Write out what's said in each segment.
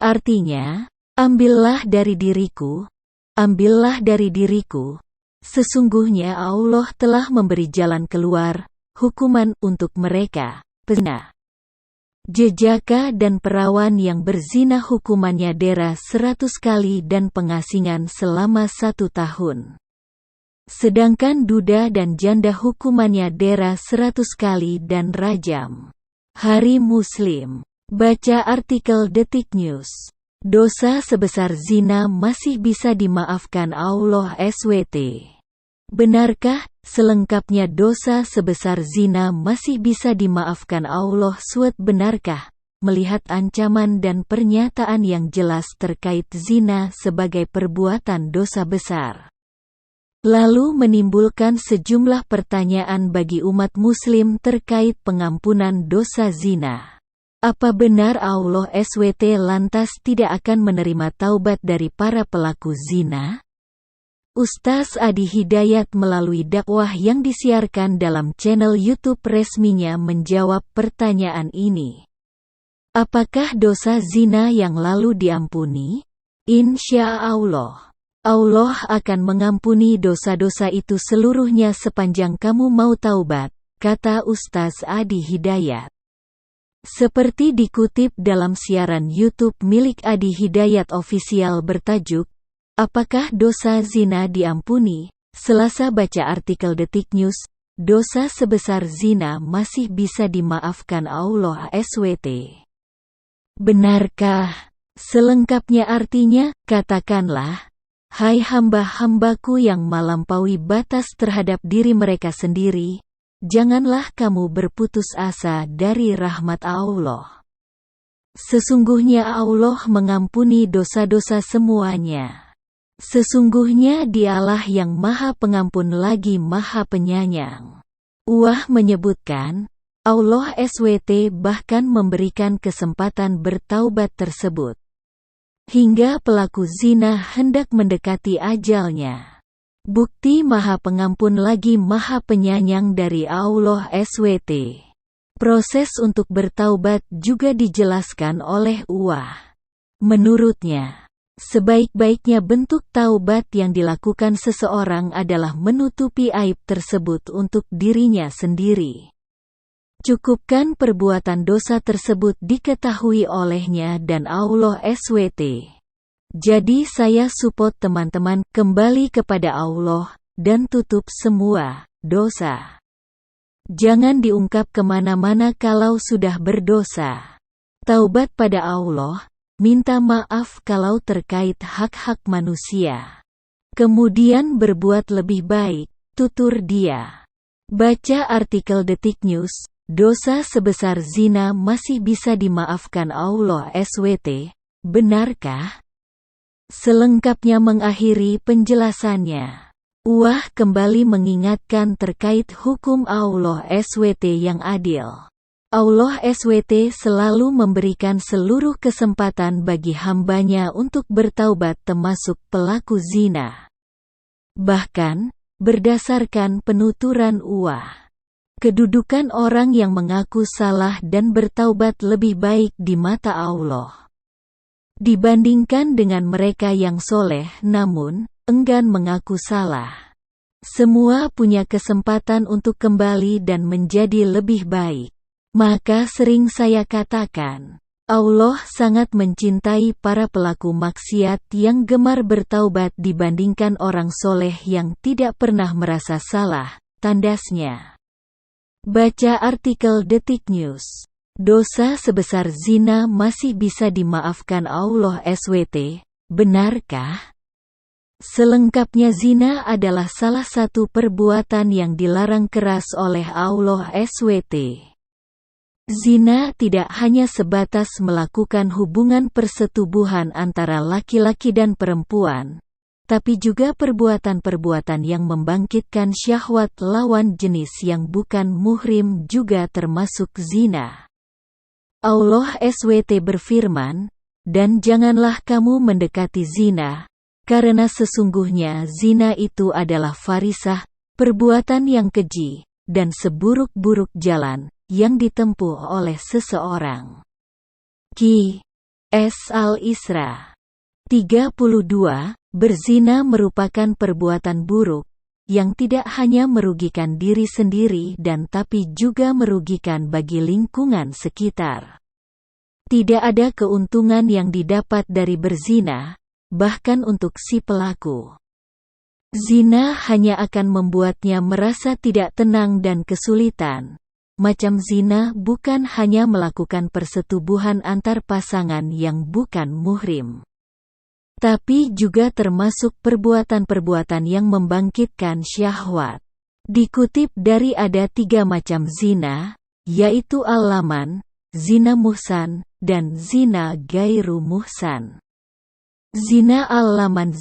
Artinya, ambillah dari diriku, sesungguhnya Allah telah memberi jalan keluar, hukuman untuk mereka, pezina. Jejaka dan perawan yang berzina hukumannya dera 100 kali dan pengasingan selama 1 tahun. Sedangkan duda dan janda hukumannya dera 100 kali dan rajam. Hari Muslim. Baca artikel Detik News. Dosa sebesar zina masih bisa dimaafkan Allah SWT. Benarkah, selengkapnya dosa sebesar zina masih bisa dimaafkan Allah SWT? Benarkah, melihat ancaman dan pernyataan yang jelas terkait zina sebagai perbuatan dosa besar, lalu menimbulkan sejumlah pertanyaan bagi umat muslim terkait pengampunan dosa zina. Apa benar Allah SWT lantas tidak akan menerima taubat dari para pelaku zina? Ustaz Adi Hidayat melalui dakwah yang disiarkan dalam channel YouTube resminya menjawab pertanyaan ini. Apakah dosa zina yang lalu diampuni? Insya Allah, Allah akan mengampuni dosa-dosa itu seluruhnya sepanjang kamu mau taubat, kata Ustaz Adi Hidayat. Seperti dikutip dalam siaran YouTube milik Adi Hidayat Official bertajuk, "Apakah dosa zina diampuni?" Selasa baca artikel Detik News, dosa sebesar zina masih bisa dimaafkan Allah SWT. Benarkah? Selengkapnya artinya, katakanlah, hai hamba-hambaku yang melampaui batas terhadap diri mereka sendiri, janganlah kamu berputus asa dari rahmat Allah. Sesungguhnya Allah mengampuni dosa-dosa semuanya. Sesungguhnya Dialah yang Maha Pengampun lagi Maha Penyayang. Wah menyebutkan, Allah SWT bahkan memberikan kesempatan bertaubat tersebut hingga pelaku zina hendak mendekati ajalnya. Bukti Maha Pengampun lagi Maha Penyayang dari Allah SWT. Proses untuk bertaubat juga dijelaskan oleh Allah. Menurutnya, sebaik-baiknya bentuk taubat yang dilakukan seseorang adalah menutupi aib tersebut untuk dirinya sendiri. Cukupkan perbuatan dosa tersebut diketahui olehnya dan Allah SWT. Jadi saya support teman-teman kembali kepada Allah dan tutup semua dosa. Jangan diungkap kemana-mana kalau sudah berdosa. Taubat pada Allah, minta maaf kalau terkait hak-hak manusia. Kemudian berbuat lebih baik, tutur dia. Baca artikel Detik News, dosa sebesar zina masih bisa dimaafkan Allah SWT, benarkah? Selengkapnya mengakhiri penjelasannya, Wah kembali mengingatkan terkait hukum Allah SWT yang adil. Allah SWT selalu memberikan seluruh kesempatan bagi hambanya untuk bertaubat termasuk pelaku zina. Bahkan, berdasarkan penuturan Allah, kedudukan orang yang mengaku salah dan bertaubat lebih baik di mata Allah dibandingkan dengan mereka yang soleh namun enggan mengaku salah. Semua punya kesempatan untuk kembali dan menjadi lebih baik. Maka sering saya katakan, Allah sangat mencintai para pelaku maksiat yang gemar bertaubat dibandingkan orang soleh yang tidak pernah merasa salah, tandasnya. Baca artikel Detik News. Dosa sebesar zina masih bisa dimaafkan Allah SWT, benarkah? Selengkapnya zina adalah salah satu perbuatan yang dilarang keras oleh Allah SWT. Zina tidak hanya sebatas melakukan hubungan persetubuhan antara laki-laki dan perempuan, tapi juga perbuatan-perbuatan yang membangkitkan syahwat lawan jenis yang bukan muhrim juga termasuk zina. Allah SWT berfirman, dan janganlah kamu mendekati zina, karena sesungguhnya zina itu adalah farisah, perbuatan yang keji, dan seburuk-buruk jalan yang ditempuh oleh seseorang. Ki Al-Isra 32. Berzina merupakan perbuatan buruk, yang tidak hanya merugikan diri sendiri dan tapi juga merugikan bagi lingkungan sekitar. Tidak ada keuntungan yang didapat dari berzina, bahkan untuk si pelaku. Zina hanya akan membuatnya merasa tidak tenang dan kesulitan. Macam zina bukan hanya melakukan persetubuhan antar pasangan yang bukan muhrim, tapi juga termasuk perbuatan-perbuatan yang membangkitkan syahwat. Dikutip dari ada 3 macam zina, yaitu al-laman, zina muhsan, dan zina gairu muhsan. Zina al-laman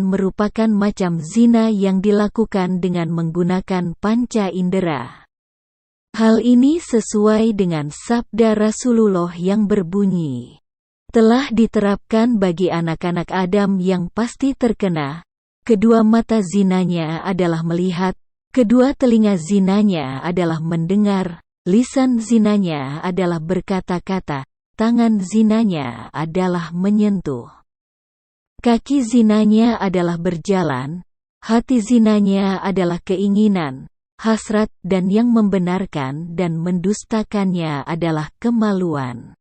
merupakan macam zina yang dilakukan dengan menggunakan panca indera. Hal ini sesuai dengan sabda Rasulullah yang berbunyi, telah diterapkan bagi anak-anak Adam yang pasti terkena, kedua mata zinanya adalah melihat, kedua telinga zinanya adalah mendengar, lisan zinanya adalah berkata-kata, tangan zinanya adalah menyentuh, kaki zinanya adalah berjalan, hati zinanya adalah keinginan, hasrat, dan yang membenarkan dan mendustakannya adalah kemaluan.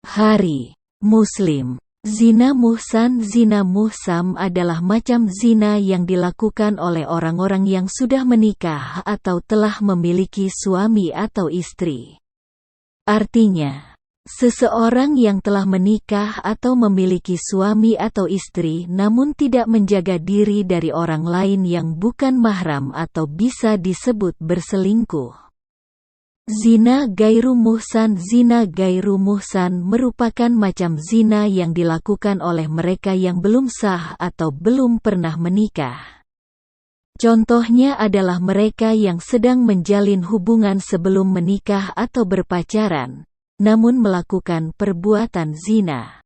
Hari Muslim. Zina muhsam adalah macam zina yang dilakukan oleh orang-orang yang sudah menikah atau telah memiliki suami atau istri. Artinya, seseorang yang telah menikah atau memiliki suami atau istri namun tidak menjaga diri dari orang lain yang bukan mahram atau bisa disebut berselingkuh. Zina gairu muhsan merupakan macam zina yang dilakukan oleh mereka yang belum sah atau belum pernah menikah. Contohnya adalah mereka yang sedang menjalin hubungan sebelum menikah atau berpacaran, namun melakukan perbuatan zina.